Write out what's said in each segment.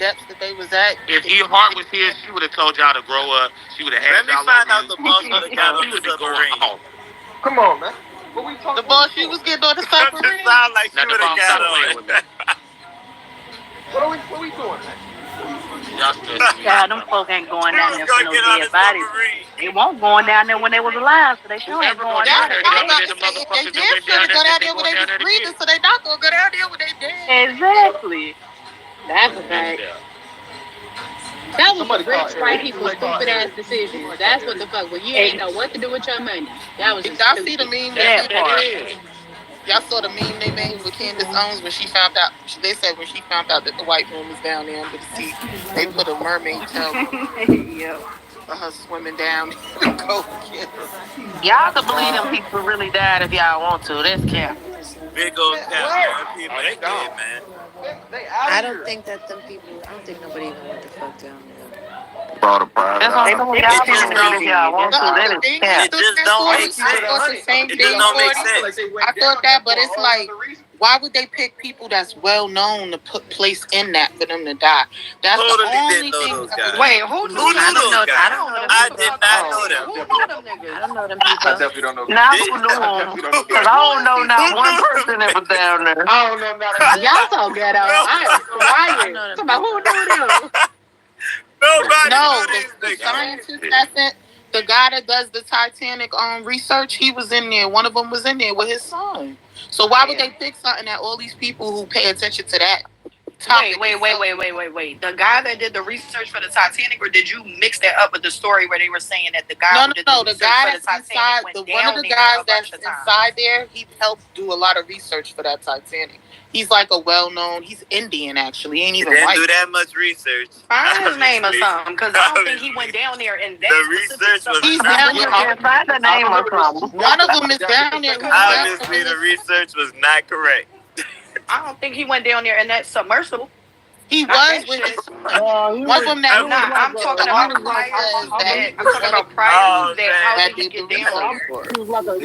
depths that they was at. If E Hart was here, she would have told y'all to grow up. She would have had. Let me find out the boss would have got on the submarine. Come on, man. The boss she was getting on the submarine. It sound like she would have got on. What are we doing, man? Yeah, them folk ain't going down there for no dead bodies. They won't going down there when they was alive, so they sure ain't going down there. They did sure go down there when they was breathing, so they not gonna go down there when they dead. Exactly. That's a fact. That was the rich white people's stupid ass decision. That's what the fuck. Well, you ain't know what to do with your money. That was. Y'all see the meme? Y'all saw the meme they made with Candace Owens when she found out. They said when she found out that the white woman was down there under the sea, they put a mermaid tail for her swimming down. Go get her. Y'all can believe them people really died if y'all want to. That's cap. Big old cap, people. They dead, man. I don't think that them people. I don't think nobody even went the fuck down there. That's why y'all can believe if y'all want to. That is cap. It just don't make sense. It just don't make sense. I thought that, but it's like, why would they pick people that's well known to put place in that for them to die? That's Totally the only didn't know thing. those guys. Wait, who knew those them? guys? I don't know them. I did not know them. Who knew them niggas? I don't know them people. I definitely don't know. Now who knew them? Because I don't know not one person that was down there. I don't know nothing. Y'all so ghetto. I am crying. Talking about who knew them? Nobody No, knew these the niggas. scientist that sent the guy that does the Titanic research, he was in there. One of them was in there with his son. So why would they pick something that all these people who pay attention to that topic? Wait. The guy that did the research for the Titanic, or did you mix that up with the story where they were saying that the guy who did the the research guy for the that's Titanic inside, went one of down the there guys a that's bunch of times? inside there, he helped do a lot of research for that Titanic. He's like a well-known. He's Indian actually. He ain't He even didn't white. do that much research. Find his name or something, because I don't think he went down there and that The research was He's down there. Find the name or something. One of them is down there. obviously the research was not correct. I don't think he went down there in that submersible. He Not was that with shit. his son. One of them that I'm talking about prior to that. How did he get down there?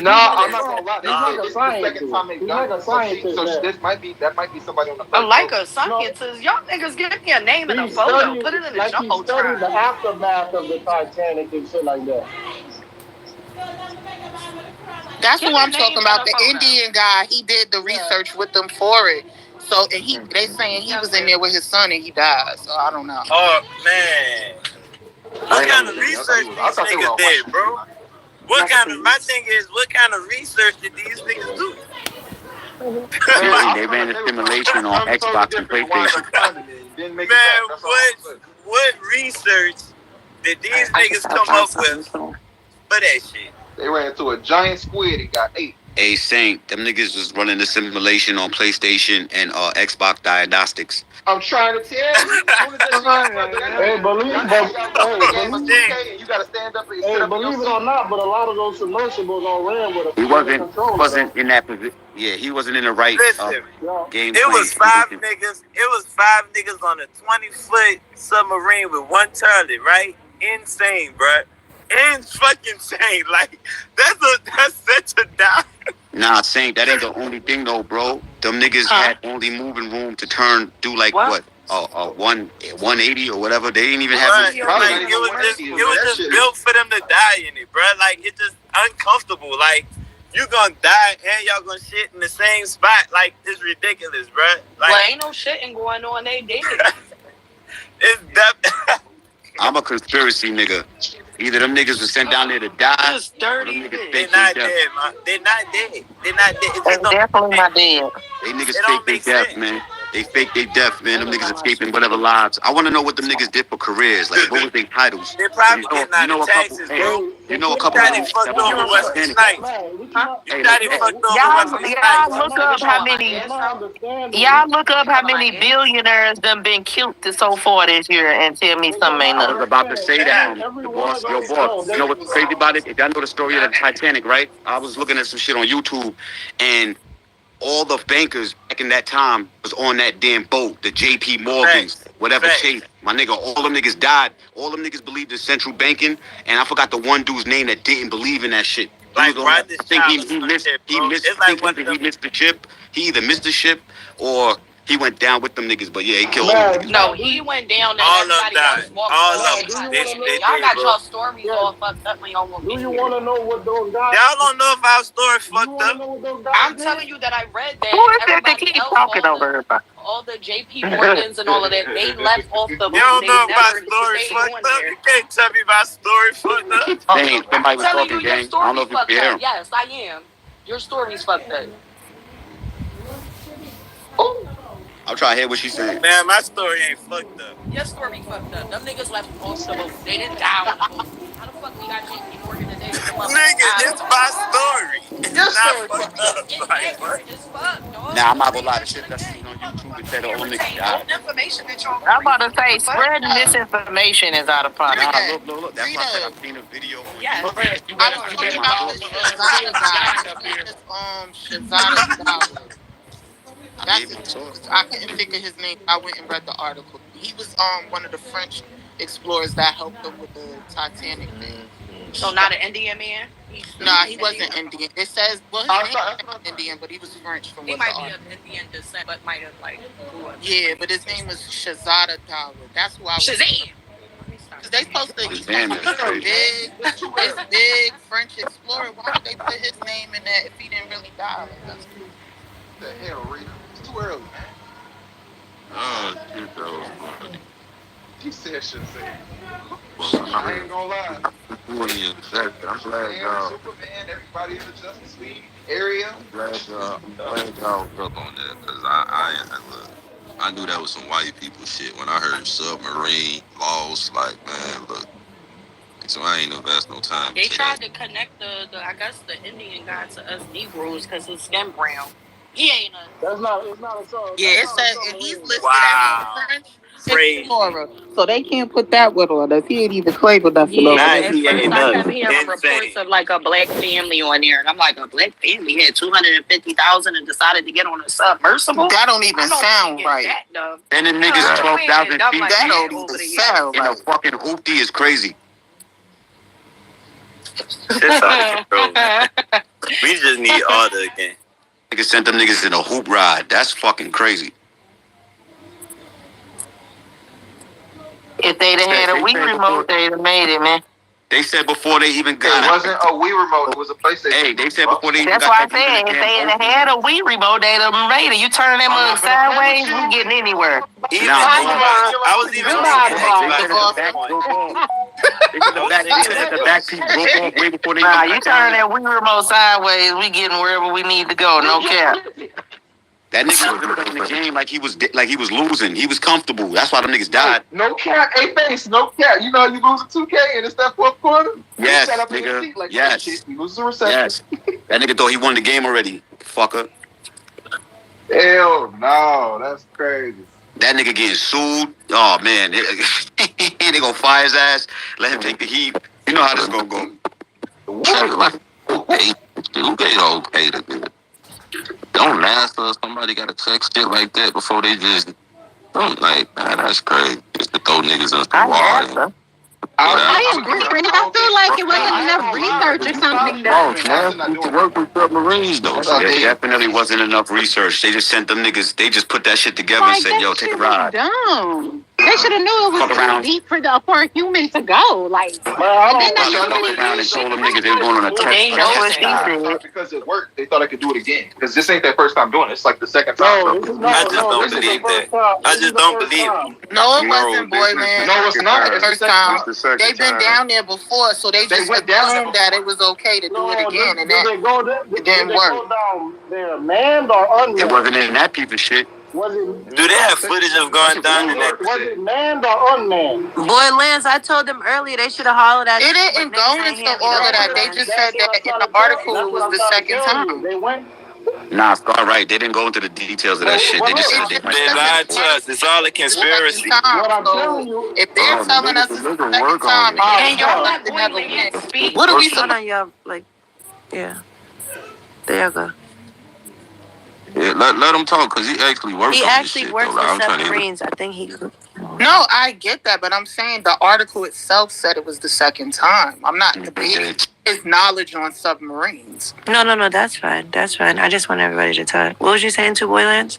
No, I'm not gonna lie. This is the second time they done it. So that might be somebody on the first. Like a scientist. Y'all niggas give me a name and a photo. Put it in the jumbotron. The aftermath of the Titanic and shit like that. That's who I'm talking about. The Indian guy. He did the research with them for it. So and they saying he was in there with his son and he died. So I don't know. Oh man, what kind of research these niggas did, bro? My thing is, what kind of research did these niggas do? They ran a simulation on Xbox and PlayStation. Man, what research did these niggas come up with for that shit? They ran into a giant squid and got ate. Hey, Saint, them niggas was running the simulation on PlayStation and Xbox Diagnostics. I'm trying to tell you. Hey, believe you gotta stand up and sit up. believe it or not, but a lot of those submersibles on ran with a He wasn't in that position. Yeah, he wasn't in the right game. It was five niggas. It was 5 niggas on a 20-foot submarine with one toilet, right? Insane, bro. Fucking insane. Like that's such a die. Nah, Saint, that ain't the only thing though, bro. Them niggas had only moving room to do like what? 180 or whatever. They didn't even have. It was just built for them to die in it, bro. Like it's just uncomfortable. Like you gonna die and y'all gonna shit in the same spot. Like it's ridiculous, bro. Like, Well, ain't no shitting going on. They did. It's that. I'm a conspiracy nigga. Either them niggas was sent down there to die. Just dirty. They're not dead, man. They're not dead. They're not dead. It just don't Definitely not dead. They niggas It don't fake their make death, sense. man. They fake their death, man. Them niggas escaping whatever lives. I want to know what them niggas did for careers. Like, what was their titles? They're probably getting out of taxes, bro. You know a couple Daddy of fucked over Wesley Snipes. Daddy fucked over Wesley Y'all Snipes. look up how many. Y'all look up how many billionaires done been killed so far this year and tell me something ain't I was up. about to say that. The boss, your boss. You know what's crazy about it? Y'all know the story of the Titanic, right? I was looking at some shit on YouTube, and all the bankers back in that time was on that damn boat, the J.P. Morgans, whatever shape. My nigga, all them niggas died. All them niggas believed in central banking, and I forgot the one dude's name that didn't believe in that shit. Like, I think he missed the ship. He either missed the ship or he went down with them niggas, but yeah, he killed Man, them niggas. No, he went down and All of everybody them else walked All away. of them. Y'all got y'all stories all fucked up when y'all won't do be you here. want to know what those guys? Y'all don't know if our story fucked You want to up. know what those guys I'm did? telling you that I read that Who is it that everybody keep else, talking over everybody? all the JP Morgans and all of that, they left off the boat. You don't They know if my never story stayed fucked on up. there. You can't tell me my story fucked up. Dang, somebody I'm was telling talking, you, your gang. I don't know story's if you fucked can hear up. him. Yes, I am. Your story's fucked up. I'm trying to hear what she's saying. Man, my story ain't fucked up. Your story fucked up. Them niggas left off the boat. They didn't die on the boat. How the fuck we got JP Morgan and David come up? Nigga, it's my story. It's Your not story fucked fucked up. It's Like, what? accurate as fuck, dog. Now, I'm not Go gonna lie, read the that shit shit that's again. seen on YouTube, it said all them niggas Retain died. all the information that y'all I'm about to read. say, spreading misinformation is out of pocket. Nah, look. That's why I said Rita, I've seen a video on Yes. YouTube. I was talking about this Shazada guy. His name is Shazada Dawood. I That's gave his it name. to her. I couldn't think of his name. I went and read the article. He was one of the French explorers that helped them with the Titanic thing. So not an Indian man? Nah, he wasn't Indian. It says his name was Indian, but he was French from He what might the be article. of Indian descent, but might have like grew up. Yeah, but his name was Shazada Dawood. That's who I was. Shazam! Because they supposed to. He's Damn, supposed to that's be crazy. this big French explorer. Why would they put his name in that if he didn't really die? Like, that's The hell, Rita? It's too early, man. Oh, shit, that was funny. She said Shazam. Well, I ain't gonna lie. I'm glad Man, y'all. Superman, everybody in the Justice League area. I'm glad y'all was up on that, because I knew that was some white people shit when I heard submarine lost. Like, man, look. So I ain't invest no time. They into tried that. to connect the I guess the Indian guy to us Negroes because his skin brown. He ain't a. That's not. It's not a song. yeah, it says, and he's listed Wow. as a French Crazy. explorer. So they can't put that with on us. He ain't even claimed enough for Yeah, Nah, those. at he first ain't I nothing. kept hearing Insane. reports of like a black family on there, and I'm like, a black family had 250,000 and decided to get on a submersible. That don't even I don't sound get right. That, though. And the No, niggas we ain't 12,000 dumb feet like That that don't over even the years. sound in a right. fucking hoopty is crazy. Shit's out of control, man. We just need order again. Niggas sent them niggas in a hoop ride. That's fucking crazy. If they'd have had a They Wii said remote, they'd have made it, man. They said before they even It got wasn't a Wii remote. It was a PlayStation. Hey, they said before they even That's got why I that bitch in said, the if they damn had had a Wii remote, they'd have made it. You turn that mug sideways, we getting anywhere. Even Nah, I was even Goodbye, thinking Bob. They Xbox. said the back, they said the back piece broke off way before they Nah, even you got turn down. that Wii remote sideways, we getting wherever we need to go. No cap. That nigga was playing the game like he was losing. He was comfortable. That's why them niggas died. No cap, face, no cap. You know you losing 2K and it's that fourth quarter? Yes, You sat up in your nigga. seat like, Yes. shit, you lose a reception. Yes. That nigga thought he won the game already. Fucker. Hell no, that's crazy. That nigga getting sued. Oh man. They gonna fire his ass. Let him take the heat. You know how this gonna go. Okay, who paid okay to do it? Don't ask us. Somebody got to check shit like that before they just don't like. Man, that's crazy. Just to throw niggas into the I water. guess so. I agree, Brandon. I feel like it wasn't enough research or something done. Man, you can work with submarines though. So There definitely wasn't enough research. They just sent them niggas. They just put that shit together and Like, said, that "Yo, take a shit ride." was dumb. They should have knew it Fuck was around. too deep for a human to go. Like, Man, I and then don't not know. even Around and told them niggas they was going on a test. They know what she said. Because it worked, they thought I could do it again. Because this ain't their first time doing it. It's like the second time. No, this is not. I just No, don't this is the believe first that. time. I This is just the don't first believe time. No, it No, wasn't, this boy, is man. No, it's not. It's the First second time. It's the second They've been time. down there before, so they just went down there assumed that it was okay to do No, it again, and did that they go there? it didn't Did they work. go down there manned or It unmanned? wasn't in that piece of shit. Was it? Do they have footage of going down in that? Was it manned or unmanned? Boy, Lance, I told them earlier they should have hollered at It you. didn't but go niggas ain't into hear me, all though. of that. They just said that in the article it was the second time. They went. Nah, Scar right. They didn't go into the details of that shit. They just said they went They down lied there. to us. It's all a conspiracy. What I'm So telling you. if they're telling us it's the second time, And y'all let let the boy never Lance win. speak. What are we Hold supposed? on, y'all. Like, yeah. There you go. Yeah, let him talk because he actually works He on this actually shit. works though. Like, with I'm trying to hear. submarines. I think he could. No, I get that, but I'm saying the article itself said it was the second time. I'm not debating his knowledge on submarines. No. That's fine. That's fine. I just want everybody to talk. What was you saying to Boy Lance?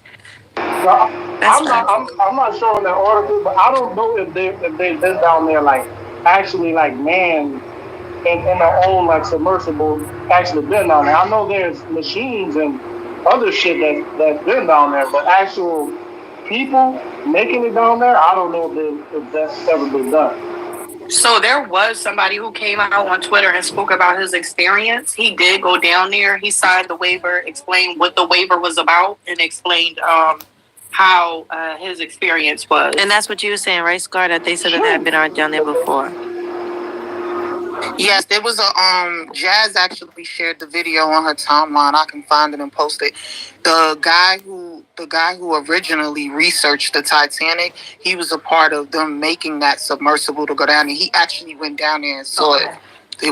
No, That's I'm fine. not sure on that article, but I don't know if they've been down there like actually like man in their own like submersible actually been down there. I know there's machines and other shit that's been down there, but actual people making it down there, I don't know if that's ever been done. So there was somebody who came out on Twitter and spoke about his experience. He did go down there. He signed the waiver, explained what the waiver was about, and explained how his experience was. And that's what you were saying, right, Scar? That they said that they had been down there before. Yes, there was a Jazz actually shared the video on her timeline. I can find it and post it. The guy who originally researched the Titanic, he was a part of them making that submersible to go down there. He actually went down there and saw it. And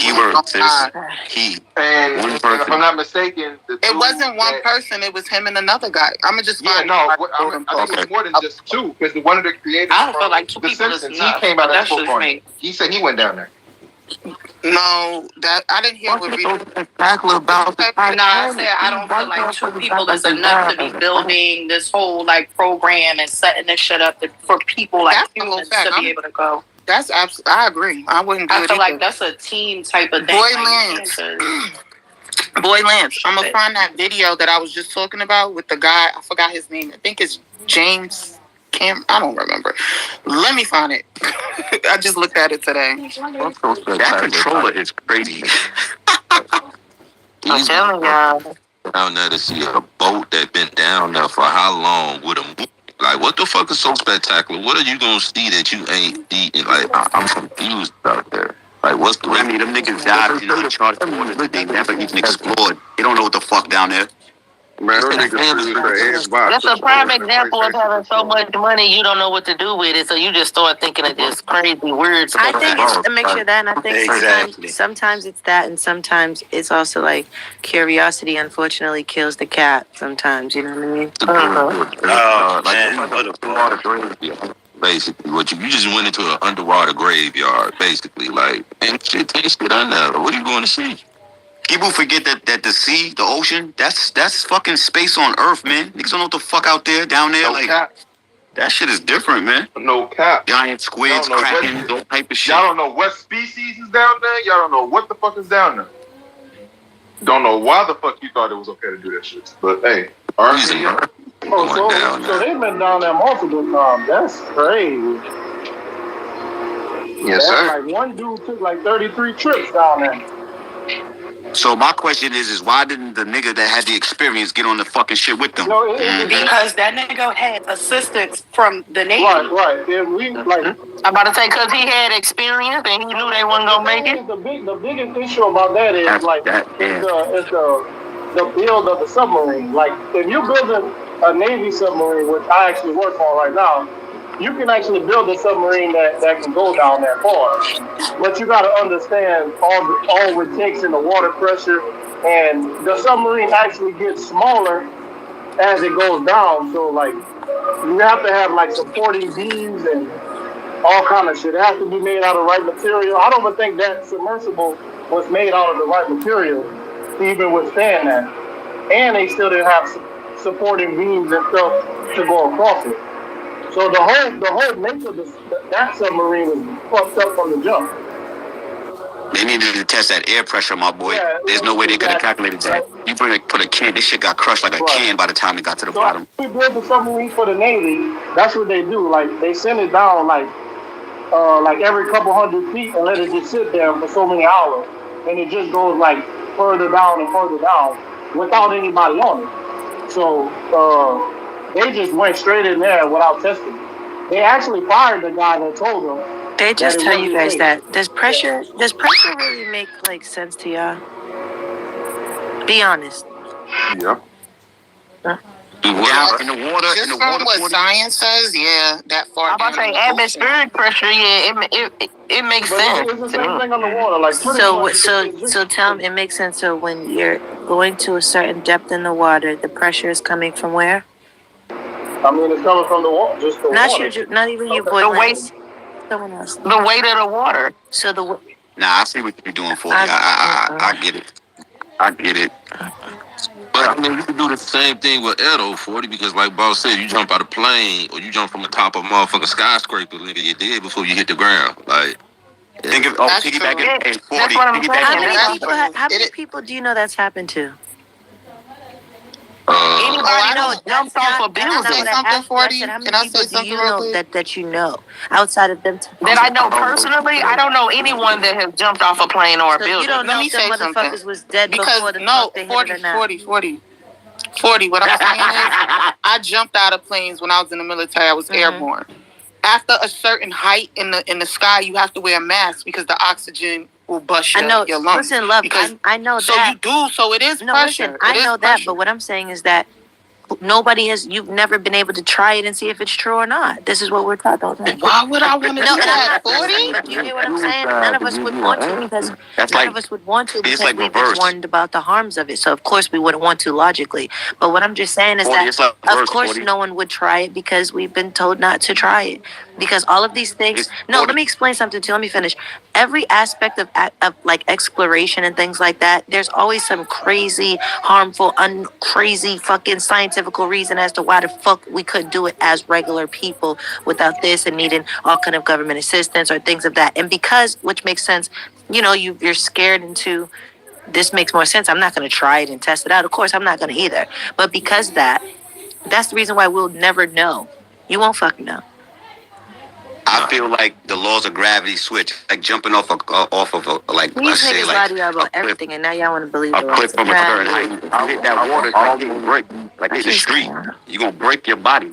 if I'm not mistaken, it wasn't one person. It was him and another guy. I'm gonna just find I think it's more than just two, because one of the creators I don't feel like two The people Simpsons, is enough. he came out and That's spoke just on me. it. He said he went down there. No, that I didn't hear what we. No, I said I don't feel like two people is enough to be building this whole like program and setting this shit up for people like That's the whole humans fact. to be able to go. That's absolutely. I agree. I wouldn't do I it feel either. like that's a team type of thing. Boy, Like, Lance. Boy, Lance. I'm gonna find that video that I was just talking about with the guy. I forgot his name. I think it's James Cam. I don't remember. Let me find it. I just looked at it today. That controller is crazy. I'm telling y'all. Down there to see a boat that been down there for how long with a like what the fuck is so spectacular? What are you gonna see that you ain't eating? Like I'm confused out there. Like what's the I mean, them niggas died in uncharted waters that they never even explored. They don't know what the fuck down there. Man, those niggas That's a prime example of having so much money you don't know what to do with it, so you just start thinking of just crazy weird stuff. I think it's a mixture of that, and I think Exactly. sometimes it's that, and sometimes it's also like curiosity. Unfortunately, kills the cat. Sometimes, you know what I mean? Underwater graveyard. Basically, what you just went into an underwater graveyard, basically, like and shit on there. What are you going to see? People forget that the sea, the ocean, that's fucking space on Earth, man. Niggas don't know what the fuck out there, down there. No like cap. that shit is different, man. No cap. Giant squids, Y'all know kraken, all type of shit. Y'all don't know what species is down there. Y'all don't know what the fuck is down there. Don't know why the fuck you thought it was okay to do that shit. But hey, alright. So they've been down there multiple times. That's crazy. Yes, sir. Like one dude took like 33 trips down there. So my question is why didn't the nigga that had the experience get on the fucking shit with them? No, Because that nigga had assistance from the Navy. Right. Yeah, I'm about to say because he had experience and he knew they wasn't gonna make it. The biggest issue about that is like the build of the submarine. Like if you're building a Navy submarine, which I actually work on right now, you can actually build a submarine that can go down that far. But you got to understand all it takes in the water pressure, and the submarine actually gets smaller as it goes down. So like you have to have like supporting beams and all kind of shit. It has to be made out of the right material. I don't even think that submersible was made out of the right material to even withstand that. And they still didn't have supporting beams and stuff to go across it. So the whole nature of that submarine was fucked up from the jump. They needed to test that air pressure, my boy. Yeah, There's no way they could have calculated that. You put a can, this shit got crushed like a can by the time it got to the bottom. We built the submarine for the Navy. That's what they do. Like they send it down like every couple 100 feet and let it just sit there for so many hours, and it just goes like further down and further down without anybody on it. So they just went straight in there without testing. They actually fired the guy that told them. They just tell you guys that. Does pressure really make like sense to y'all? Be honest. Yeah. Yeah, in the water. Just from what science says, yeah, that far. I'm about to say atmospheric pressure. Yeah, it makes sense. It's the same thing on the water. Like So tell me, it makes sense. So when you're going to a certain depth in the water, the pressure is coming from where? I mean, it's coming from the water. Just the water. Not even your boy. The weight. Someone else. The weight of the water. So Nah, I see what you're doing for me. I get it. I get it. But I mean, you can do the same thing with Edo 40 because, like Boss said, you jump out of plane or you jump from the top of a motherfucking skyscraper, nigga, you dead before you hit the ground. Like, think of piggybacking. Hey, 40. That's what I'm saying. How many people do you know that's happened to? Anybody know jumps off a building? Can I say something, 40? How many Can I people say do something you real know quick? that you know outside of them? That I know personally, I don't know anyone that has jumped off a plane or a So building. you don't Let know me if them say motherfuckers something. was dead Because before the no, fuck they 40, hit it or not. 40. What I'm saying is, I jumped out of planes when I was in the military. I was airborne. After a certain height in the sky, you have to wear a mask because the oxygen will bust your lungs. Listen, love, I know so that. You do, so it is pressure. Listen, I know that, but what I'm saying is that you've never been able to try it and see if it's true or not. This is what we're talking about. Why would I want to do that, 40? But you hear what I'm saying? None of us would want to because we've been warned about the harms of it. So of course we wouldn't want to logically. But what I'm just saying is that of course no one would try it because we've been told not to try it. Because all of these things. Let me explain something to you. Let me finish. Every aspect of like exploration and things like that, there's always some crazy, harmful, crazy fucking scientific reason as to why the fuck we couldn't do it as regular people without this and needing all kind of government assistance or things of that. And because, which makes sense, you're scared into this makes more sense. I'm not going to try it and test it out. Of course, I'm not going to either. But because that's the reason why we'll never know. You won't fucking know. I feel like the laws of gravity switch, like jumping off of These niggas lie to y'all about everything, and now y'all want to believe a cliff from a certain height. If you hit that water, all you break. Like hit the street, you're gonna break your body.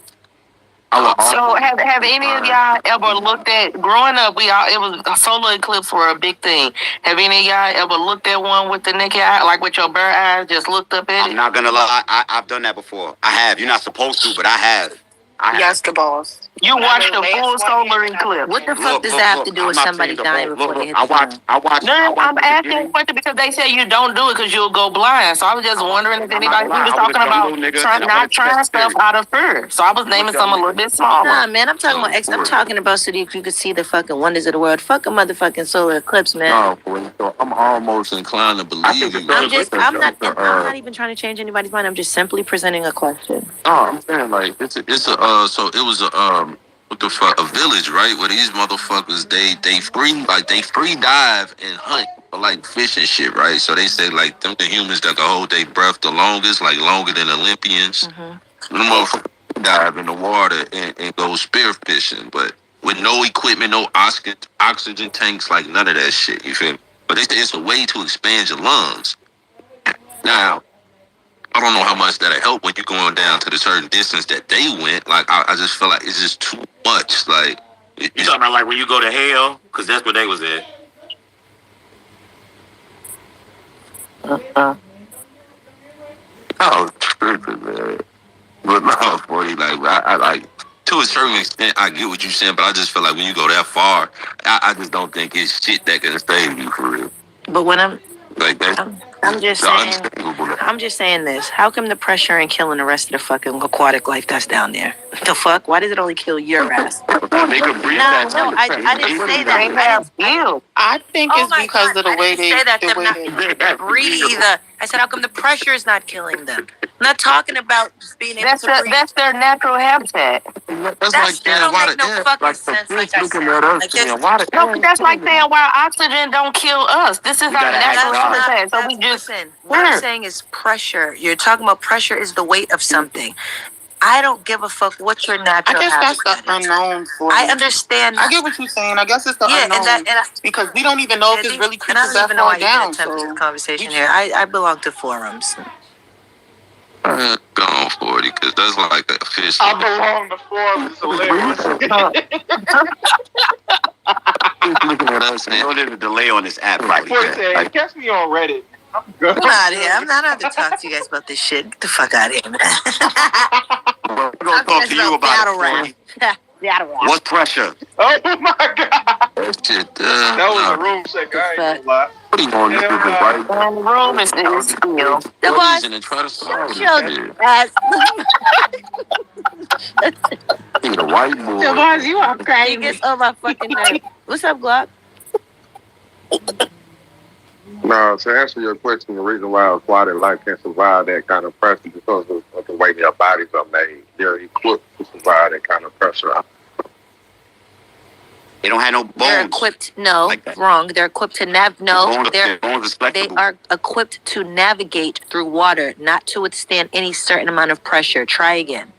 So have any of y'all ever looked at growing up? It was solar eclipse were a big thing. Have any of y'all ever looked at one with the naked eye, like with your bird eyes, just looked up at it? I'm not gonna lie, I've done that before. I have. You're not supposed to, but I have. Yes, the boss. You watched the full solar eclipse. What the fuck does that have to do with somebody dying before they hit the ground? No, I'm asking a question because they say you don't do it because you'll go blind. So I was just wondering if anybody was talking about not trying stuff out of fear. So I was naming some a little bit smaller. Nah, man, I'm talking about I'm talking about so that you could see the fucking wonders of the world. Fuck a motherfucking solar eclipse, man. No, I'm almost inclined to believe you. I'm not even trying to change anybody's mind. I'm just simply presenting a question. No, I'm saying like so it was what the fuck, a village, right? Where these motherfuckers they free dive and hunt for like fish and shit, right? So they say like them the humans that can hold their breath the longest, like longer than Olympians. Them motherfuckers dive in the water and go spear fishing, but with no equipment, no oxygen tanks, like none of that shit. You feel me? But it's a way to expand your lungs. Now, I don't know how much that'll help when you're going down to the certain distance that they went. Like, I just feel like it's just too much. Like, you talking about like when you go to hell? Because that's where they was at. Oh, tripping, man. But no, 40, like, I like, to a certain extent, I get what you're saying, but I just feel like when you go that far, I just don't think it's shit that can save you for real. But when I'm just saying this. How come the pressure ain't killing the rest of the fucking aquatic life that's down there? The fuck? Why does it only kill your ass? They could breathe that. No, I didn't say that. I think it's because of the way they breathe. I said, how come the pressure is not killing them? I'm not talking about just being able to breathe. That's their natural habitat. That's don't make no fucking sense. Like I said, that's like saying why oxygen don't kill us. This is our natural habitat. So we just what I'm saying is pressure. You're talking about pressure is the weight of something. I don't give a fuck what your natural I guess habitat that's the unknown for me. I understand. I get what you're saying. I guess it's the unknown. Because we don't even know if it's really creatures that fall down. So this conversation here. I belong to forums. I'm going 40 because that's like a fish. I belong to forums. It's hilarious. Looking at us, man. There's a delay on this app. Like, catch me on Reddit. I'm good. Get out of here. I'm not out to talk to you guys about this shit. Get the fuck out of here, man. We're gonna talk to you about it. What's pressure? Oh my god. That shit, that was a room check. I ain't gonna lie. What are you going to do? the room is still. The boss. The white boy. The boss, you are crazy. He gets on my fucking nerves. What's up, Glock? No, to answer your question, the reason why aquatic life can survive that kind of pressure is because of the way their bodies are made. They're equipped to survive that kind of pressure. They don't have no bones. They're equipped. No, like wrong. They're equipped to their bones are they are equipped to navigate through water, not to withstand any certain amount of pressure. Try again.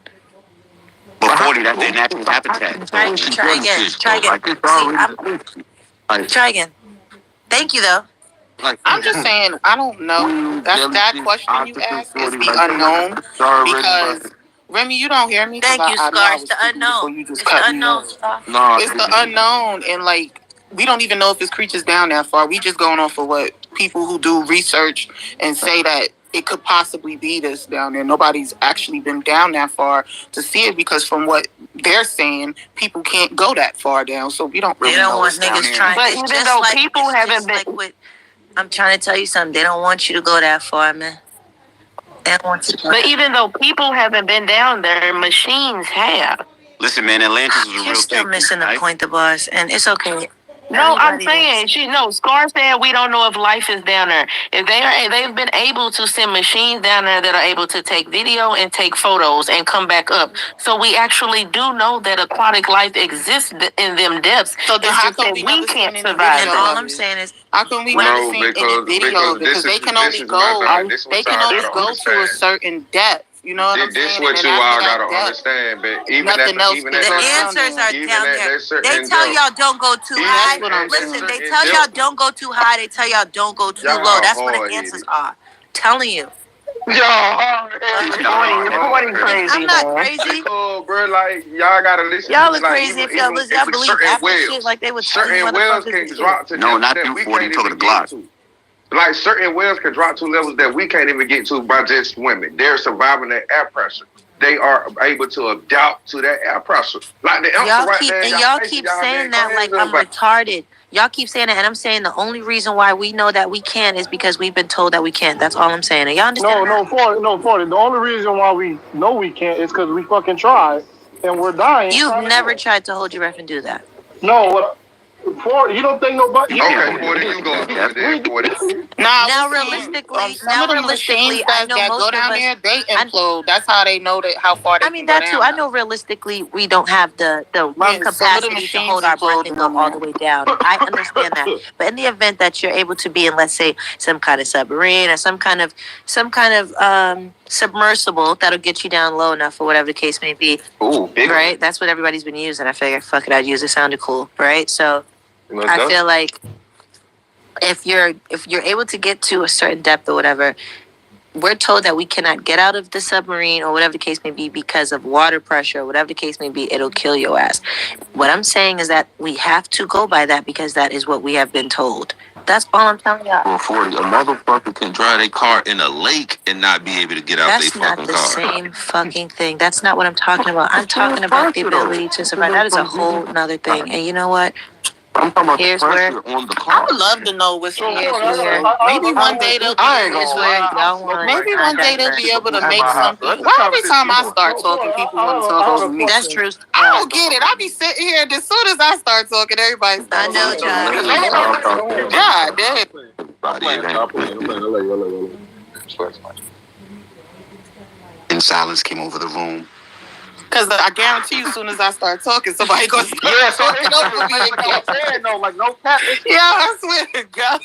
But 40, that's their natural habitat. Try again. Try again. Try again. Thank you, though. I'm just saying, I don't know. That question you asked is the unknown. Because, Remy, you don't hear me? Thank you, Scar. It's the unknown. It's the unknown, Scar. It's the unknown. And, like, we don't even know if this creature's down that far. We just going off of what people who do research and say that it could possibly be this down there. Nobody's actually been down that far to see it because from what they're saying, people can't go that far down. So we don't really know what's down there. But even though people haven't been... I'm trying to tell you something. They don't want you to go that far, man. They don't want you to go But even though people haven't been down there, machines have. Listen, man, Atlantis is a real You're still thing, missing the right? point, the boss, and it's okay. No, I'm saying Scar said we don't know if life is down there. If they've been able to send machines down there that are able to take video and take photos and come back up. So we actually do know that aquatic life exists in them depths. So then how come we can't survive? And all I'm saying is, how can we never see in the video? Because they can only go to a certain depth. You know what I'm saying? This is what you all gotta understand, but even the answers are down there. They tell y'all don't go too high. Listen, they tell y'all don't go too high. They tell y'all don't go too low. That's what the answers are. Telling you. Yo, crazy. I'm not crazy. Bro, like y'all gotta listen. Y'all are crazy if y'all listen. Y'all believe after shit like they would tell you certain wells can drop to no, not through 40. Talking to Glock. Like certain wells can drop to levels that we can't even get to by just swimming. They're surviving that air pressure. They are able to adapt to that air pressure. Like the y'all keep saying that like I'm retarded. Y'all keep saying that, and I'm saying the only reason why we know that we can is because we've been told that we can't. That's all I'm saying. And y'all understand? No, 40. The only reason why we know we can't is because we fucking tried and we're dying. You've never tried to hold your breath and do that. No, 40, you don't think nobody? Okay, 40, you go there, 40. Now realistically, I know most go down there, they implode. That's how they know that how far they can go down. I know realistically we don't have the lung capacity to hold our breath and go all the way down. I understand that. But in the event that you're able to be in, let's say, some kind of submarine or some kind of submersible that'll get you down low enough or whatever the case may be. Ooh, big. Right? That's what everybody's been using. I figured, fuck it, I'd use it. Sounded cool. Right? So I feel like if you're able to get to a certain depth or whatever, we're told that we cannot get out of the submarine or whatever the case may be because of water pressure or whatever the case may be, it'll kill your ass. What I'm saying is that we have to go by that because that is what we have been told. That's all I'm telling y'all. Well, 40, a motherfucker can drive their car in a lake and not be able to get out their fucking car. That's not the same fucking thing. That's not what I'm talking about. I'm talking about the ability to survive. That is a whole nother thing. And you know what? I'm talking about Here's the where pressure on the car. I would love to know what's maybe one day they'll be able to make something. Why every time I start talking, people want to talk over me? That's true. I don't get it. I be sitting here, and as soon as I start talking, everybody starts talking. God damn. And silence came over the room. Because I guarantee you, as soon as I start talking, somebody gonna start talking over me again. Like no cap. Yeah, I swear to God.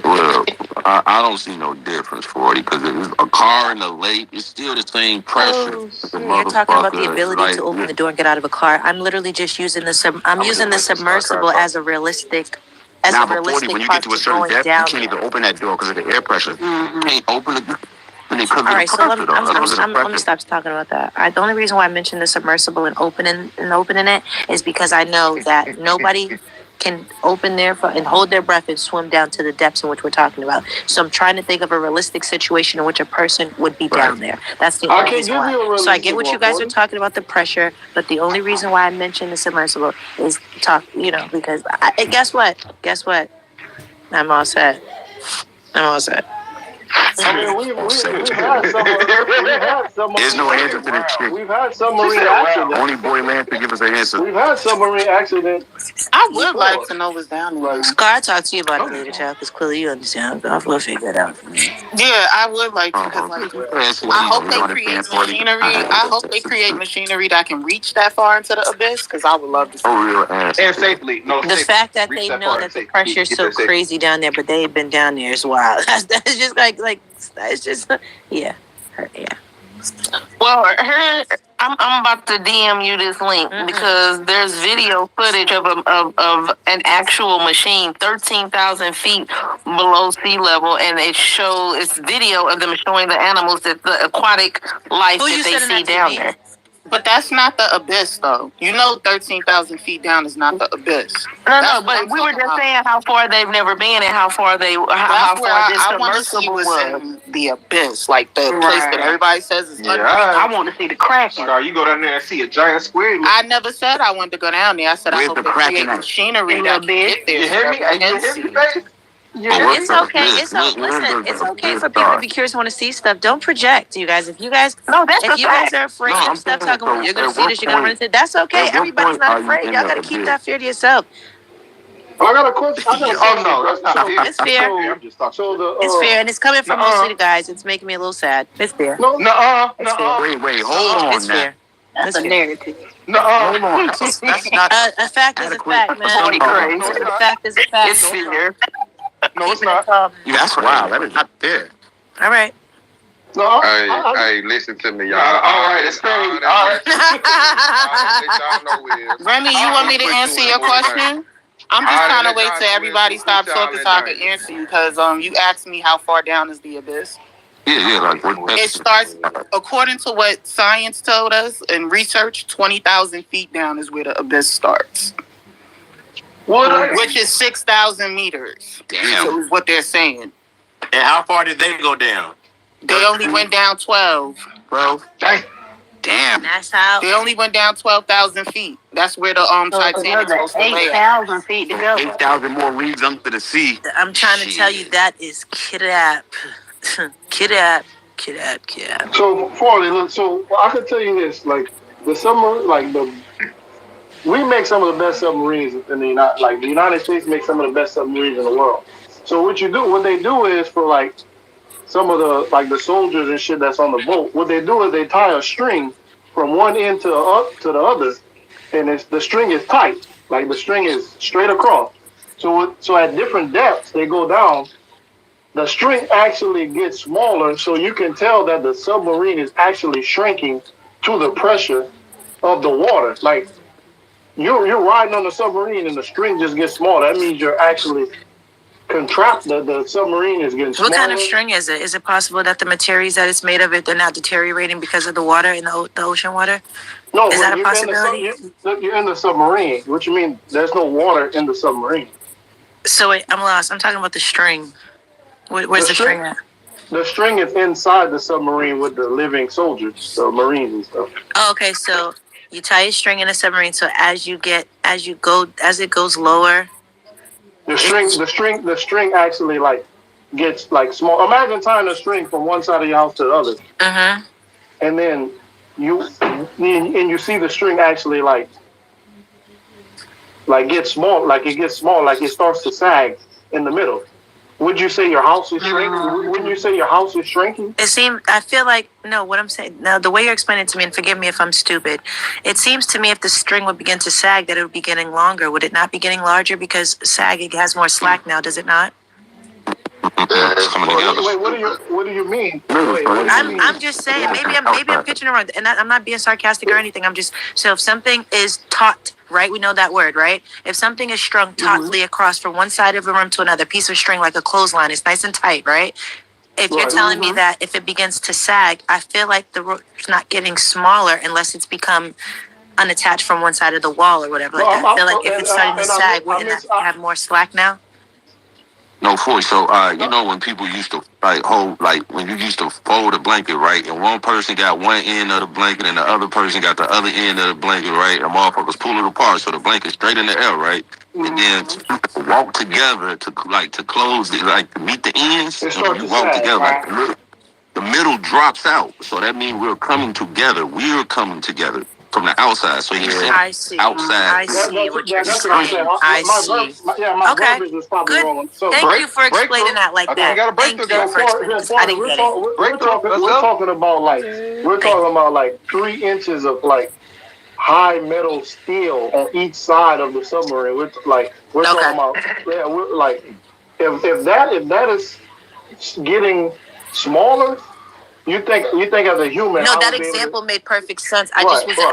Well, I don't see no difference, 40, because a car in a lake is still the same pressure. You're talking about the ability to open the door and get out of a car. I'm literally just using the submersible as a realistic. Now, but 40, when you get to a certain depth, you can't even open that door because of the air pressure. Mm-hmm. You can't open it. All right, so let me stop talking about that. The only reason why I mentioned the submersible and opening it is because I know that nobody can open their and hold their breath and swim down to the depths in which we're talking about. So I'm trying to think of a realistic situation in which a person would be down there. That's the only reason why. So I get what you guys are talking about, the pressure, but the only reason why I mentioned the submersible is because guess what? I'm all set. I mean, we've had submarine. There's no answer to this shit. We've had submarine accidents. Only boy Lance to give us an answer. We've had submarine accidents. I would like to know what's down there. Scar, I'll talk to you about it later, child, because clearly you understand. I'll figure that out. Yeah, I would like to. Cause like, I hope they create machinery. I hope they create machinery that can reach that far into the abyss, because I would love to see And safely. The fact that they know that the pressure is so crazy down there, but they ain't been down there is wild. That's just like it's just yeah. Well, I'm about to DM you this link because there's video footage of an actual machine 13,000 feet below sea level, and it's video of them showing the animals, that the aquatic life that they see down there. But that's not the abyss, though. 13,000 feet down is not the abyss. No, but we were just saying how far they've never been and how far this submersible was. In the abyss, like the place that everybody says is underneath. I want to see the Kraken. You go down there and see a giant squid. I never said I wanted to go down there. I said I hope they create machinery that can get there. You hear me? You hear me, baby? It's okay. It's okay for people to be curious and want to see stuff. Don't project, you guys. If you guys are afraid of stuff, talking about you're gonna see this, you're gonna run into it. That's okay. Everybody's not afraid. Y'all gotta keep that fear to yourself. I got a question. That's not fear. It's fair. I'm just talking. It's fair, and it's coming from mostly the guys. It's making me a little sad. It's fair. Wait, hold on. It's fair. That's a narrative. Hold on. That's not A fact is a fact, man. A fact is a fact. It's fear. No, it's not. That's wild. That is not there. All right. No, Hey, listen to me, y'all. All right, it's crazy. All right. Remy, you want me to answer your question? I'm just trying to wait till everybody stops talking so I can answer you, because you asked me how far down is the abyss. Yeah, like what? It starts, according to what science told us and research, 20,000 feet down is where the abyss starts. Which is 6,000 meters. Damn. So is what they're saying. And how far did they go down? They only went down 12. 12? Damn. That's how. They only went down 12,000 feet. That's where the Titanic's supposed to lay at. 8,000 feet to go. 8,000 more leagues under the sea. I'm trying to tell you that is kidnap. Kidnap. So, Farley, look, I can tell you this, like, the submarine, we make some of the best submarines in the United States makes some of the best submarines in the world. So what they do is for like some of the soldiers and shit that's on the boat, what they do is they tie a string from one end to the other, and the string is tight, like the string is straight across. So at different depths they go down, the string actually gets smaller, so you can tell that the submarine is actually shrinking to the pressure of the water. Like, you're riding on the submarine and the string just gets smaller. That means you're actually the submarine is getting smaller. What kind of string is it? Is it possible that the materials that it's made of they're not deteriorating because of the water in the ocean water? No, is that a possibility? You're in the submarine, which you mean there's no water in the submarine. So wait, I'm lost. I'm talking about the string. Where's the string at? The string is inside the submarine with the living soldiers, the Marines and stuff. Oh, okay, so you tie a string in a submarine, so as it goes lower, the string actually gets small. Imagine tying a string from one side of your house to the other. And then you see the string actually get small, it starts to sag in the middle. Would you say your house is shrinking? Wouldn't you say your house is shrinking? I feel like, no, what I'm saying, now the way you're explaining it to me, and forgive me if I'm stupid, it seems to me if the string would begin to sag, that it would be getting longer. Would it not be getting larger because sagging has more slack now, does it not? Wait, what do you mean? I'm just saying, maybe I'm pitching around, and I'm not being sarcastic or anything. So if something is taut, right? We know that word, right? If something is strung tautly across from one side of the room to another, piece of string like a clothesline, it's nice and tight, right? If you're telling me that if it begins to sag, I feel like the rope's not getting smaller unless it's become unattached from one side of the wall or whatever. I feel like if it's starting to sag, wouldn't that have more slack now? No, force. So, you know when people used to when you used to fold a blanket, right? And one person got one end of the blanket and the other person got the other end of the blanket, right? And motherfuckers pull it apart so the blanket's straight in the air, right? And then walk together to close it, like to meet the ends. And when you walk together, like the middle drops out. So that means we're coming together. We're coming together from the outside. So you see I see. outside. I see what you're That's saying. I see. My Okay. verbiage was probably Good. wrong. So Thank you for explaining that like that. Thank you for explaining this. I didn't get it. We're talking about like 3 inches of like high metal steel on each side of the submarine. We're talking about we're like if that is getting smaller. You think as a human? No, that example made perfect sense. I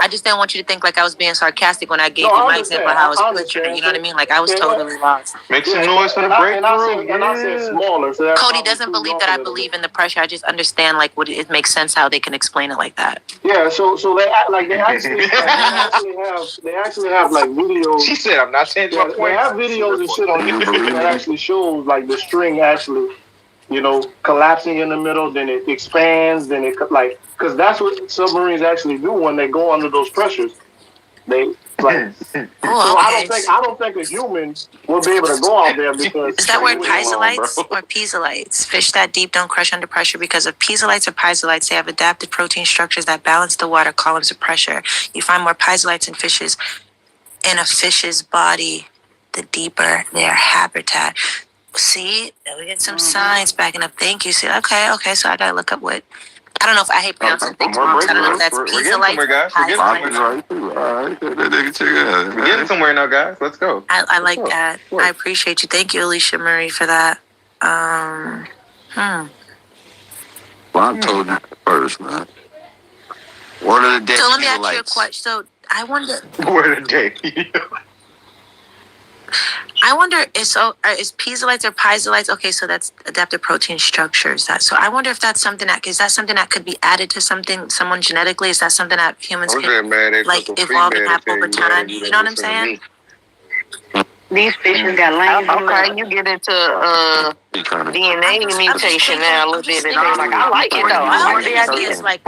just didn't want you to think like I was being sarcastic when I gave you my example of how I was picturing. You know what I mean? Like I was totally lost. Make some noise for the breakthrough. And I said smaller. So Cody doesn't believe that I believe in the pressure. I just understand like it makes sense how they can explain it like that. Yeah. So they actually have like videos. She said, "I'm not saying my point." They have videos and shit on YouTube that actually shows like the string actually. Collapsing in the middle, then it expands, then it because that's what submarines actually do when they go under those pressures. They like. So I don't think a human will be able to go out there because. Is that word piezolites or piezolites? Fish that deep don't crush under pressure because of piezolites or piezolites. They have adapted protein structures that balance the water columns of pressure. You find more piezolites in a fish's body, the deeper their habitat. See, we get some science backing up. Thank you. See, okay. So I gotta look up what. I don't know if I hate pronouncing things wrong. I don't know if that's piezolite. We're getting somewhere now, guys. Let's go. I like that. I appreciate you. Thank you, Alicia Marie, for that. Well, I told you first, man. Word of the day. So let me ask you a question. So I wonder. Word of the day. Is piezolites or piezolites? Okay, so that's adaptive protein structures. So I wonder if that's something that could be added to someone genetically. Is that something that humans can evolve and have over time? You know what I'm saying? These fishes got lanes. Okay, you get into DNA mutation now a little bit. And I'm like, I like it though. I like the idea. It's like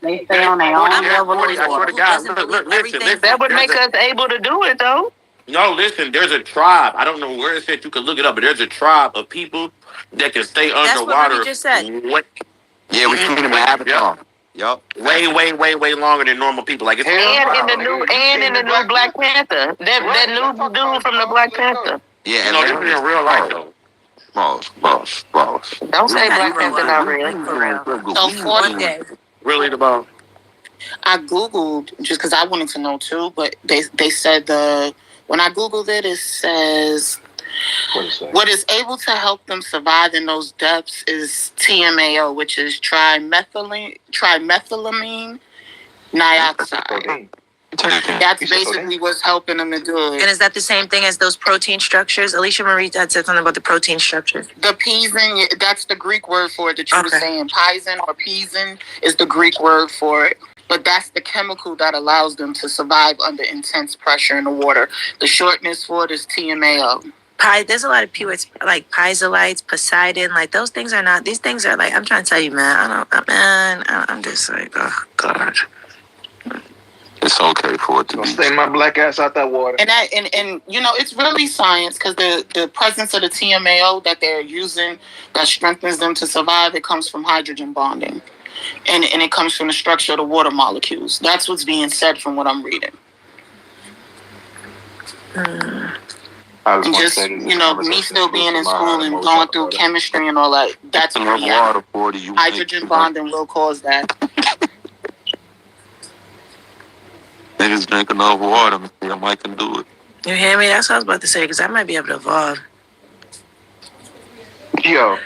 they stay on their own level. I swear to God, look, listen. That would make us able to do it though. No, listen, there's a tribe. I don't know where it said, you can look it up, but there's a tribe of people that can stay underwater. That's what we just said. Yeah, we clean them avatar. Yup. Way longer than normal people. Like it's in the new Black Panther. That new dude from the Black Panther. Yeah, no, this is in real life though. Boss. Don't say Black Panther not really. So 40 days. Really the boss. I Googled just because I wanted to know too, but they said when I Googled it, it says what is able to help them survive in those depths is TMAO, which is trimethylamine dioxide. That's basically what's helping them to do it. And is that the same thing as those protein structures? Alicia Marie had said something about the protein structures. The piesin, that's the Greek word for it that you were saying. Piesin or piesin is the Greek word for it. But that's the chemical that allows them to survive under intense pressure in the water. The shortness for it is TMAO. There's a lot of keywords like piezolites, Poseidon. Like those things are not. These things are like I'm trying to tell you, man. I'm just like, oh God. It's okay for it to be. Stay my black ass out that water. And it's really science because the presence of the TMAO that they're using that strengthens them to survive. It comes from hydrogen bonding. And it comes from the structure of the water molecules. That's what's being said from what I'm reading. Just, me still being in school and going through chemistry and all that, that's what hydrogen bonding will cause that. Niggas drink enough water, man. I might can do it. You hear me? That's what I was about to say, because I might be able to evolve. Yo.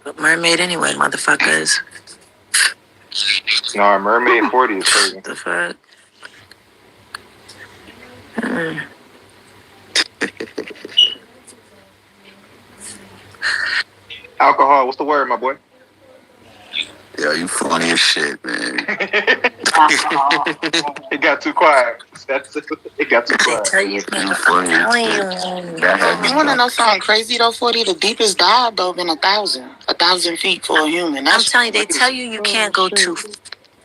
But mermaid anyway, motherfuckers. No, mermaid 40 is crazy. The fuck? Alcohol, what's the word, my boy? Yeah, you funny as shit, man. It got too quiet. It got too They quiet. tell you can't go. I'm telling you. You want to know something crazy though, 40? The deepest dive though been 1,000 feet for a human. I'm telling you, they tell you can't go too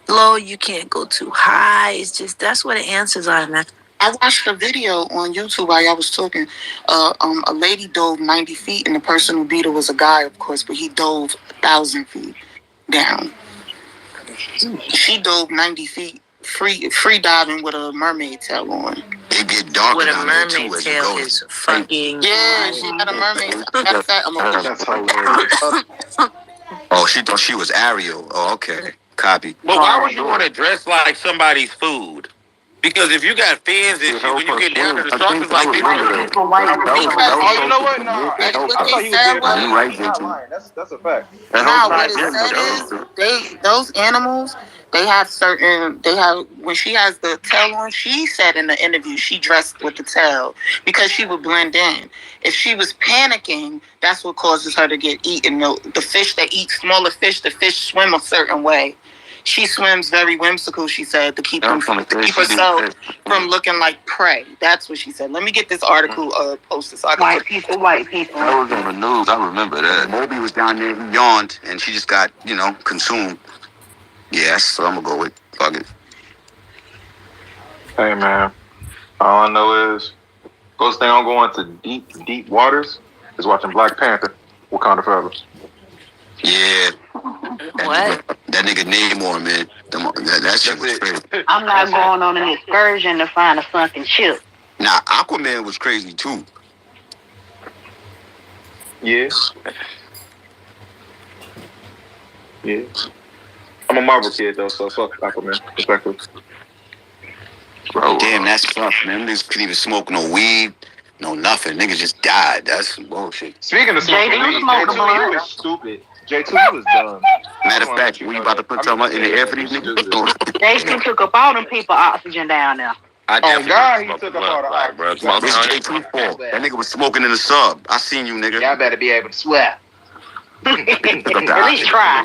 low, you can't go too high. It's just that's where the answers are, man. I watched a video on YouTube while y'all was talking. A lady dove 90 feet, and the person who beat her was a guy, of course, but he dove 1,000 feet down. She dove 90 feet, free diving with a mermaid tail on. It get dark with a mermaid tail is fucking. Yeah, she had a mermaid. That's hilarious. Oh, she thought she was Ariel. Oh, okay. Copy. But why would you want to dress like somebody's food? Because if you got fins and shit, when you get down to the surface like this, you know what? No, that's a fact. Nah, what it said is those animals, they have when she has the tail on, she said in the interview she dressed with the tail because she would blend in. If she was panicking, that's what causes her to get eaten. The fish that eat smaller fish, the fish swim a certain way. She swims very whimsical, she said, to keep herself from looking like prey. That's what she said. Let me get this article posted so I can... White people. That was on the news. I remember that. Moby was down there, he yawned, and she just got, consumed. Yeah, that's what I'm going to go with. Fuck it. Hey, man. All I know is, first thing I'm going to deep waters is watching Black Panther, Wakanda Forever. Yeah. What? That nigga Namor, man. That shit was crazy. I'm not going on an excursion to find a sunken ship. Nah, Aquaman was crazy too. Yeah. Yeah. I'm a Marvel kid though, so fuck Aquaman. Respectfully. Bro, damn, that's tough, man. Niggas couldn't even smoke no weed, no nothing. Niggas just died. That's some bullshit. Speaking of smoking weed, J2, you was stupid. J2, you was dumb. Matter of fact, we about to put something in the air for these niggas. They still took up all them people oxygen down there. Oh God, he took up all the oxygen. Bro, It's J2 fault. That nigga was smoking in the sub. I seen you, nigga. Y'all better be able to swear. At least try.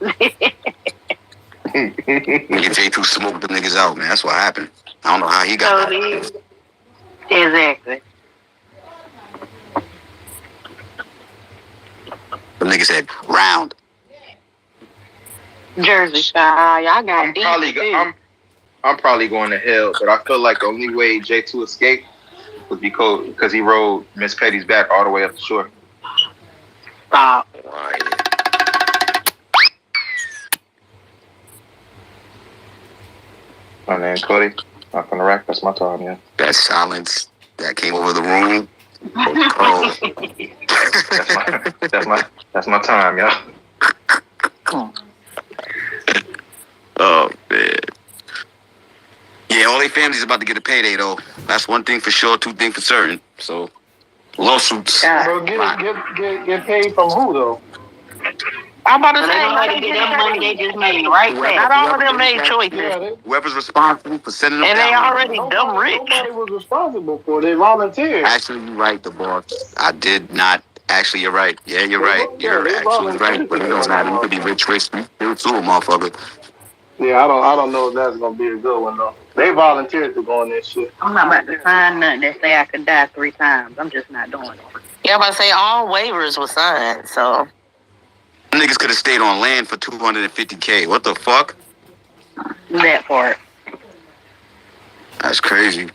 Nigga J2 smoked the niggas out, man. That's what happened. I don't know how he got that. Exactly. The nigga said, round. Jersey style. Y'all got deep. I'm probably going to hell, but I feel like the only way J2 escaped was because he rode Miss Petty's back all the way up the shore. Stop. My name Cody. I'm from the rack. That's my time, yeah. That silence that came over the room. Oh. That's my time, yeah. Oh man. Yeah, all their families about to get a payday though. That's one thing for sure, two things for certain. So lawsuits. So get paid from who though? I'm about to say, get them money they just made right there. Not all of them made choices. Whoever's responsible for sending them And they down. already dumb rich. Nobody was responsible for it. They volunteered. Actually, you're right, the boss. I did not. Actually, you're right. Yeah, you're right. You're actually right. But it don't matter. You could be rich, risky. You're too, motherfucker. Yeah, I don't know if that's gonna be a good one though. They volunteered to go on this shit. I'm not about to sign nothing that say I could die 3 times. I'm just not doing it. Yeah, I'm about to say all waivers were signed, so. Niggas could have stayed on land for $250K. What the fuck? That part. That's crazy.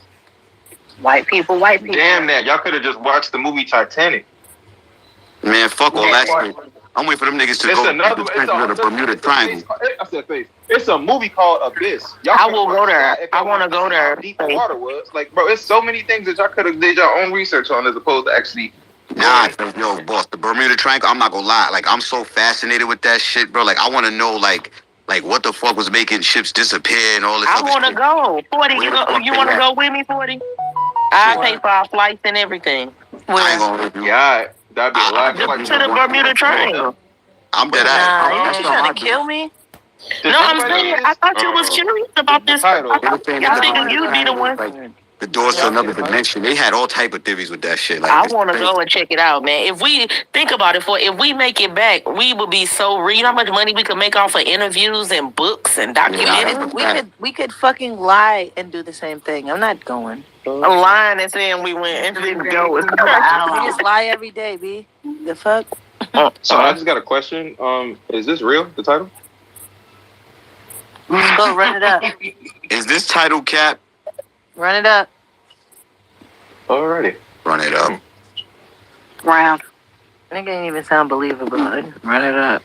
White people. Damn that. Y'all could have just watched the movie Titanic. Man, fuck all that shit. I'm waiting for them niggas to go to the Bermuda Triangle. I said face. It's a movie called Abyss. I will go there. I want to go there. Deep water was like, bro. It's so many things that y'all could have did your own research on as opposed to actually. Nah, yo, boss, the Bermuda Triangle. I'm not gonna lie. Like, I'm so fascinated with that shit, bro. Like, I want to know, like what the fuck was making ships disappear and all this. I want to go. 40. You want to go with me, 40? I pay for our flights and everything. I ain't gonna with you. Yeah, that'd be a lot. To the Bermuda Triangle. I'm dead Nah, you trying to kill me? No, I'm saying, I thought you was curious about this. I figured you'd be the one. The doors to another dimension. They had all type of theories with that shit. Like, I want to go and check it out, man. If we think about it, if we make it back, we would be so rich. You know how much money we could make off of interviews and books and documentaries. We could fucking lie and do the same thing. I'm not going. I'm lying and saying we went and didn't go. We just lie every day, B. The fuck? So I just got a question. Is this real? The title? Go run it up. Is this title cap? Run it up. Alrighty. Run it up. Round. Nigga ain't even sound believable. Run it up.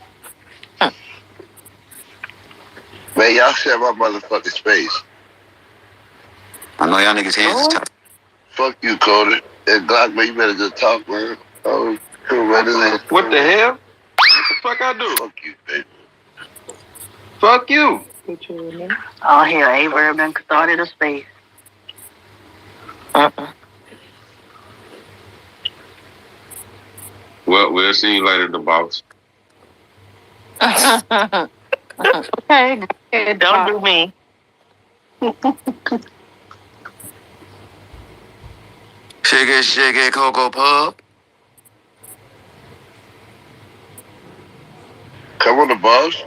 Man, y'all share my motherfucking space. I know y'all niggas' hands is tough. Fuck you, Cody. And Glock, man, you better just talk, man. Oh, cool, man. What the hell? What the fuck I do? Fuck you, baby. Fuck you. Oh, here, Averb done started a space. Well, we'll see you later, the boss. Okay, don't do me. Shake it, Cocoa Pub. Come on, the boss.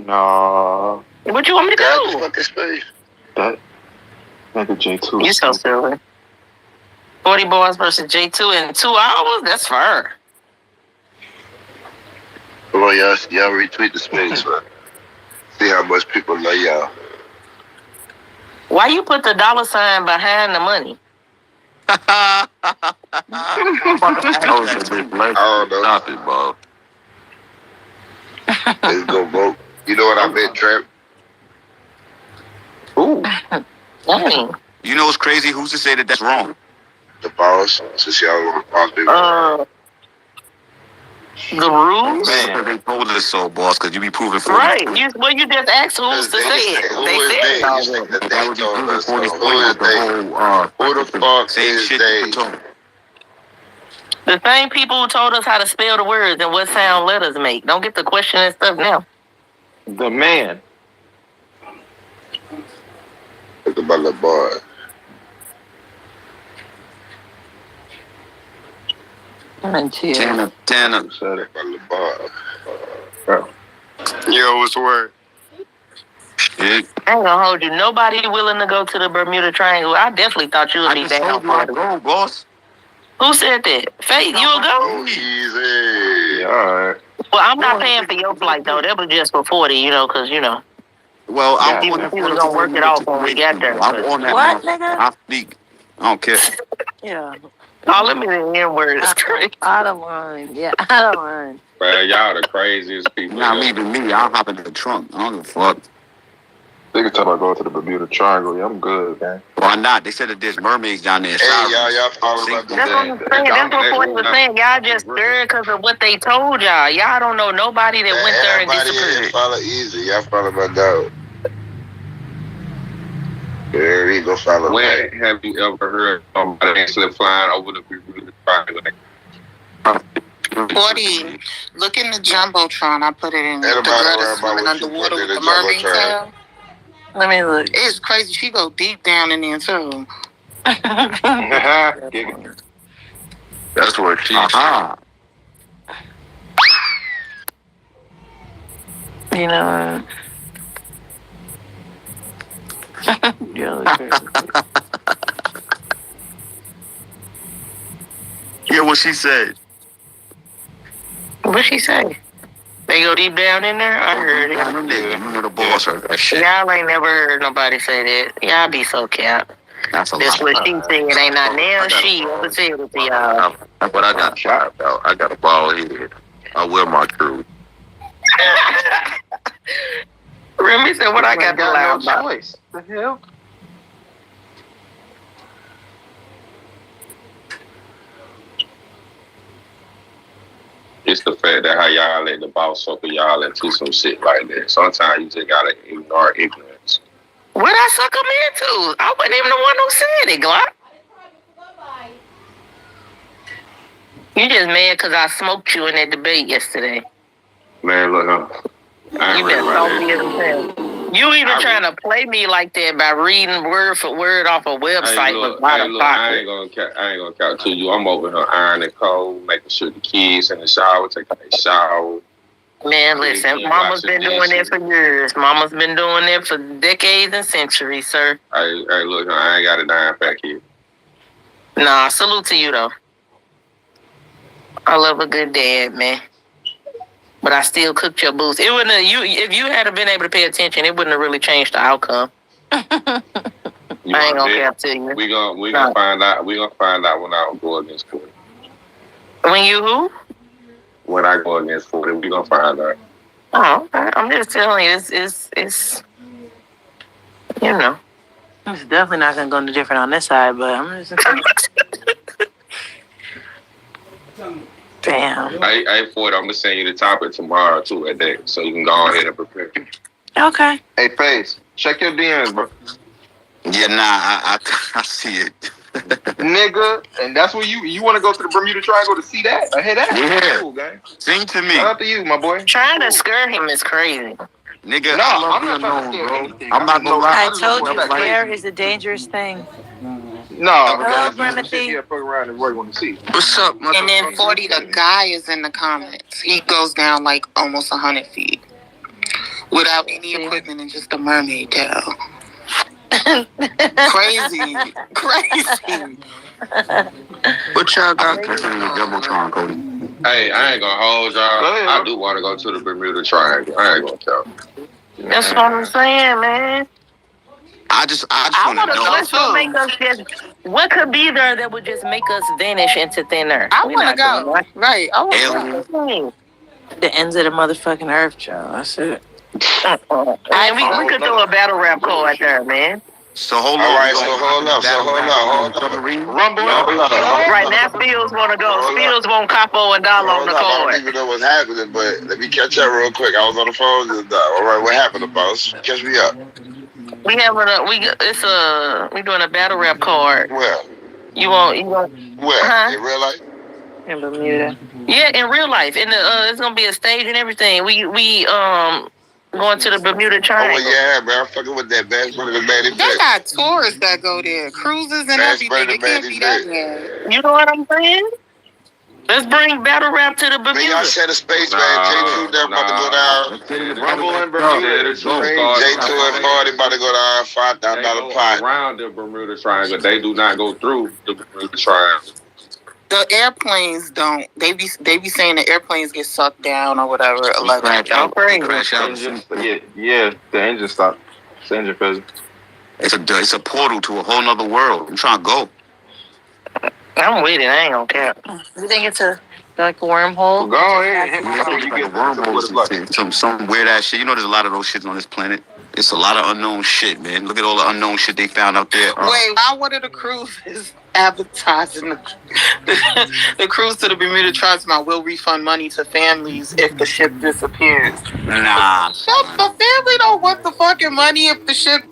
Nah. What you want me to Got do? the fucking space. That nigga J2. You so silly. 40 boys versus J2 in 2 hours? That's fair. Come on, y'all retweet the space, man. See how much people love y'all. Why you put the $sign behind the money? I don't know. Stop it, bro. Let's go vote. You know what I meant, Trap? Ooh. Dang. You know what's crazy? Who's to say that that's wrong? The boss, since y'all want to pop it. The rules? Man, they told us so, boss, because you be proving 40. Right. You just asked who's to say it. They said it already. That would be proving 40 with the whole, Who the fuck same is shit they? you told. The same people who told us how to spell the words and what sound letters make. Don't get the question and stuff now. The man. Look about the boy. Tanner. Look about the boy. Yo, what's the word? Shit. I ain't gonna hold you. Nobody willing to go to the Bermuda Triangle. I definitely thought you would be down for it. Go, boss. Who said that? Faith, you'll go? Oh, easy. Yeah, alright. Well, I'm not paying for your flight, though. That was just for 40, because, Well, I'm he was gonna work it off when we get there. I'm on that. What, nigga? I speak. I don't care. Yeah. All them in the N-word is crazy. Out of line. Yeah, out of line. Man, y'all the craziest people. Not leaving me. I'll hop into the trunk. I don't give a fuck. They can talk about going to the Bermuda Triangle. Yeah, I'm good, man. Why not? They said that there's mermaids down there. Hey, y'all follow about the That's what I'm saying. That's what Forty was saying. Y'all just scared because of what they told y'all. Y'all don't know nobody that went there and disappeared. Follow easy. Y'all follow my dog. There you go, follow. When have you ever heard somebody actually flying over the Bermuda Triangle? 40. Look in the Jumbotron. I put it in the Everybody girl worry that's about swimming what you underwater put in with the the mermaid Jumbotron. tail. Let me look. It's crazy. She go deep down in there, too. That's where she. You know. Yeah, what she said. What she say? They go deep down in there? I heard it. You know the boss heard that shit. Y'all ain't never heard nobody say that. Y'all be so cap. That's a That's lot. what she said. Ain't not now she ever said it to y'all. That's what I got shot about. I got a bald head. I wear my crew. Remy said, what I got to lie about? Choice. The hell? It's the fact that how y'all let the boss sucker y'all into some shit like that. Sometimes you just gotta ignore ignorance. What I suck him into? I wasn't even the one who said it, Glock. You just mad because I smoked you in that debate yesterday. Man, look, I ain't You ready been about salty that. as hell. You even trying to play me like that by reading word for word off a website was out of pocket. I ain't gonna count to you. I'm over here ironing cold, making sure the kids in the shower, taking a shower. Man, listen, Mama's been doing that for years. Mama's been doing that for decades and centuries, sir. Hey, look, I ain't got a dime back here. Nah, salute to you though. I love a good dad, man. But I still cooked your boots. It wouldn't have, if you had been able to pay attention, it wouldn't have really changed the outcome. I ain't gonna cap to you. We gonna find out. We gonna find out when I go against 40. When you who? When I go against 40, we gonna find out. Oh, okay. I'm just telling you, it's you know. It's definitely not gonna go any different on this side, but I'm just. Damn. Hey, Ford, I'm gonna send you the topic tomorrow too at that, so you can go ahead and prepare. Okay. Hey, Face, check your DMs, bro. Yeah, nah, I see it. Nigga, and that's where you want to go to the Bermuda Triangle to see that? I hear that? Yeah. Cool, gang. Sing to me. Shout out to you, my boy. Trying to scare him is crazy. Nigga, No, I love I'm not being trying to known, scare bro. anything. I'm not gonna lie. I told you, fear is a dangerous thing. No, Hello, because Timothy. yeah, fuck around and Roy want to see. What's up, And then 40, the guy is in the comments. He goes down like almost 100 feet without any equipment and just a mermaid tail. Crazy. What y'all got? Jumbotron, Cody. Hey, I ain't gonna hold y'all. I do want to go to the Bermuda Triangle. I ain't gonna tell. That's what I'm saying, man. I just want to know. What's gonna make us what could be there that would just make us vanish into thin air? I want to go. Right. I want to Alien. The ends of the motherfucking earth, child. That's it. And we could throw a battle rap card there, man. So hold on. All right, so hold up. Rumble. Right now, Spills want to go. Spills want Capo and Dollar on the I don't card. even know what's happening, but let me catch up real quick. I was on the phone just now. All right, what happened, boss? Catch me up. We doing a battle rap card. Where? You want? Where? Huh? In real life? In Bermuda. Yeah, in real life. It's gonna be a stage and everything. We going to the Bermuda Triangle. Oh yeah, man. I'm fucking with that Bass Brother Manny They got tourists that go there, cruises and everything. It can't be that bad. You know what I'm saying? Let's bring battle rap to the Bermuda. Y'all set a space, man. J2 they're about to go down. Rumble and Bermuda. J2 and 40 about to go down. $5,000 pot. Around the Bermuda Triangle, they do not go through the Bermuda Triangle. The airplanes don't. They be saying the airplanes get sucked down or whatever. Like Crash out. Yeah, the engine stopped. It's the engine failure. It's a portal to a whole nother world. I'm trying to go. I'm with it. I ain't gonna care. You think it's a wormhole? Go ahead. Hit me Yeah, up. it's like a wormhole or some weird ass shit. You know, there's a lot of those shits on this planet. It's a lot of unknown shit, man. Look at all the unknown shit they found out there. Wait, why one of the cruises advertising the cruise to the Bermuda Triangle will refund money to families if the ship disappears? Nah. The family don't want the fucking money if the ship